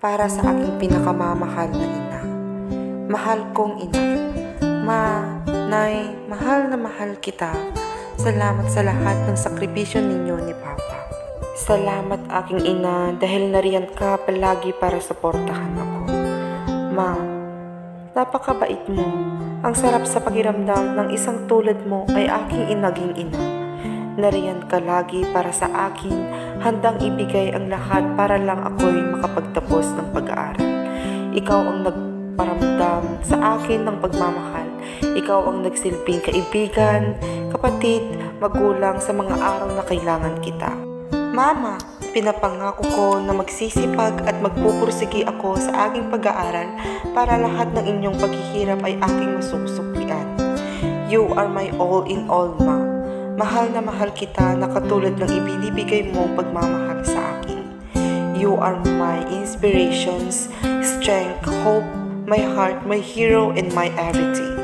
para sa aking pinakamamahal na ina. Mahal kong ina, Nay, mahal na mahal kita. Salamat sa lahat ng sakripisyo ninyo ni Papa. Salamat aking ina dahil nariyan ka palagi para suportahan ako. Ma, napakabait mo. Ang sarap sa pakiramdam ng isang tulad mo ay aking inaging ina. Nariyan ka lagi para sa akin, handang ibigay ang lahat para lang ako'y makapagtapos ng pag-aaral. Ikaw ang nagparamdam sa akin ng pagmamahal. Ikaw ang nagsilbing kaibigan, kapatid, magulang sa mga araw na kailangan kita. Mama, pinapangako ko na magsisipag at magpupursigi ako sa aking pag-aaral para lahat ng inyong paghihirap ay aking masusuklian. You are my all in all, Ma. Mahal na mahal kita na katulad ng ibinibigay mong pagmamahal sa akin. You are my inspirations, strength, hope, my heart, my hero, and my everything.